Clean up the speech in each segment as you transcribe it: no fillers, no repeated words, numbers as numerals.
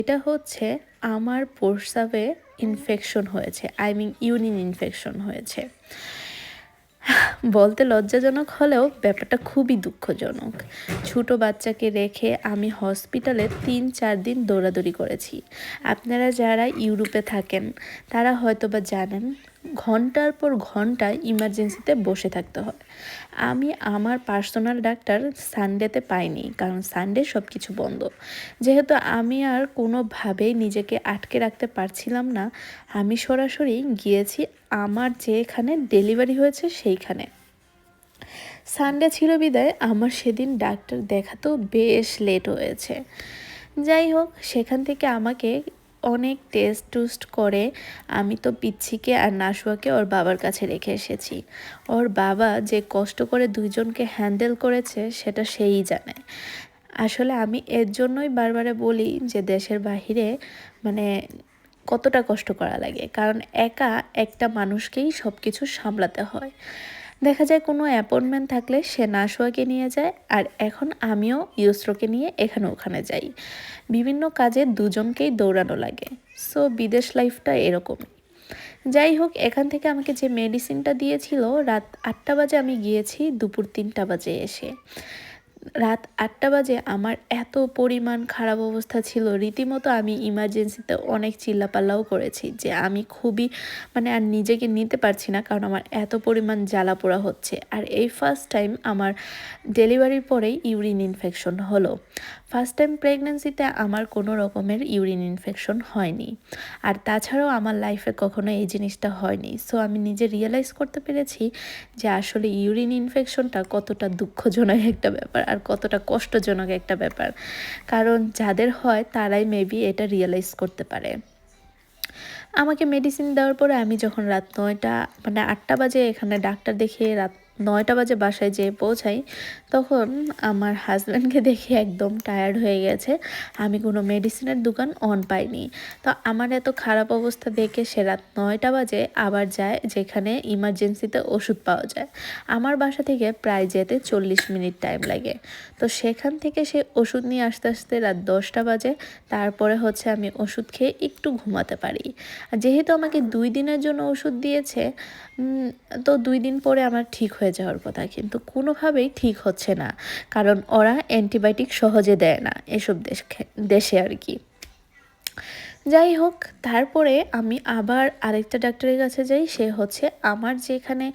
এটা হচ্ছে আমার প্রস্রাবে ইনফেকশন হয়েছে, ইউরিন ইনফেকশন হয়েছে। বলতে লজ্জাজনক হলেও ব্যাপারটা খুবই দুঃখজনক। ছোট বাচ্চাকে রেখে আমি হসপিটালে ৩-৪ দিন দৌড়াদৌড়ি করেছি। আপনারা যারা ইউরোপে থাকেন তারা হয়তোবা জানেন, ঘন্টার পর ঘন্টা ইমার্জেন্সিতে বসে থাকতে হয়। আমি আমার পার্সোনাল ডাক্তার সানডেতে পাইনি, কারণ সানডে সব কিছু বন্ধ। যেহেতু আমি আর কোনোভাবেই নিজেকে আটকে রাখতে পারছিলাম না, আমি সরাসরি গিয়েছি আমার যেখানে ডেলিভারি হয়েছে সেইখানে। সানডে ছিল বিদায় আমার সেদিন ডাক্তার দেখাতেও বেশ লেট হয়েছে। যাই হোক, সেখান থেকে আমাকে অনেক টেস্ট করে আমি তো পিচ্ছিকে আর নাশুয়াকে ওর বাবার কাছে রেখে এসেছি। ওর বাবা যে কষ্ট করে দুইজনকে হ্যান্ডেল করেছে সেটা সেই জানে। আসলে আমি এর জন্যই বারবারে বলি যে দেশের বাহিরে মানে কতটা কষ্ট করা লাগে, কারণ একা একটা মানুষকেই সব কিছু সামলাতে হয়। দেখা যায় কোনো অ্যাপয়েন্টমেন্ট থাকলে সে নাশোয়াকে নিয়ে যায়, আর এখন আমিও ইউসরোকে নিয়ে এখানে ওখানে যাই। বিভিন্ন কাজে দুজনকেই দৌড়ানো লাগে। সো বিদেশ লাইফটা এরকমই। যাই হোক, এখান থেকে আমাকে যে মেডিসিনটা দিয়েছিল, রাত 8টা বাজে আমি গিয়েছি, দুপুর 3টা বাজে এসে। রাত 8টা বাজে আমার এত পরিমাণ খারাপ অবস্থা ছিল, রীতিমতো আমি ইমার্জেন্সিতে অনেক চিল্লাপাল্লাও করেছি যে আমি খুবই আর নিজেকে নিতে পারছি না, কারণ আমার এত পরিমাণ জ্বালা পোড়া হচ্ছে। আর এই ফার্স্ট টাইম আমার ডেলিভারির পরেই ইউরিন ইনফেকশন হলো। ফার্স্ট টাইম প্রেগন্যান্সিতে আমার কোনো রকমের ইউরিন ইনফেকশন হয়নি, আর তাছাড়াও আমার লাইফে কখনো এই জিনিসটা হয়নি। সো আমি নিজে রিয়েলাইজ করতে পেরেছি যে আসলে ইউরিন ইনফেকশনটা কতটা দুঃখজনক একটা ব্যাপার আর কতটা কষ্টজনক একটা ব্যাপার, কারণ যাদের হয় তারাই মেবি এটা রিয়েলাইজ করতে পারে। আমাকে মেডিসিন দেওয়ার পরে আমি যখন রাত 9টা 8টা বাজে এখানে ডাক্তার দেখিয়ে রাত 9টা বাজে বাসায় যেয়ে পৌঁছাই, তখন আমার হাজব্যান্ডকে দেখে একদম টায়ার্ড হয়ে গেছে। আমি কোনো মেডিসিনের দোকান অন পাইনি। তো আমার এত খারাপ অবস্থা দেখে সে রাত 9টা বাজে আবার যায় যেখানে ইমার্জেন্সিতে ওষুধ পাওয়া যায়। আমার বাসা থেকে প্রায় যেতে 40 মিনিট টাইম লাগে। তো সেখান থেকে সে ওষুধ নিয়ে আসতে আসতে রাত 10টা বাজে। তারপরে হচ্ছে আমি ওষুধ খেয়ে একটু ঘুমাতে পারি। যেহেতু আমাকে 2 দিনের জন্য ওষুধ দিয়েছে, তো 2 দিন পরে আমার ঠিক হয়ে যাওয়ার কথা, কিন্তু কোনোভাবেই ঠিক হচ্ছে না, কারণ ওরা অ্যান্টিবায়োটিক সহজে দেয় না এসব দেশে আর কি। যাই হোক, তারপরে আমি আবার আরেকটা ডাক্তারের কাছে যাই। সে হচ্ছে আমার যেখানে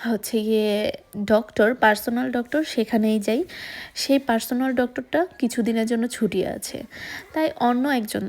হচ্ছে গিয়ে পার্সোনাল ডক্টর, সেখানেই যাই। সেই পার্সোনাল ডক্টরটা কিছুদিনের জন্য ছুটি আছে, তাই অন্য একজন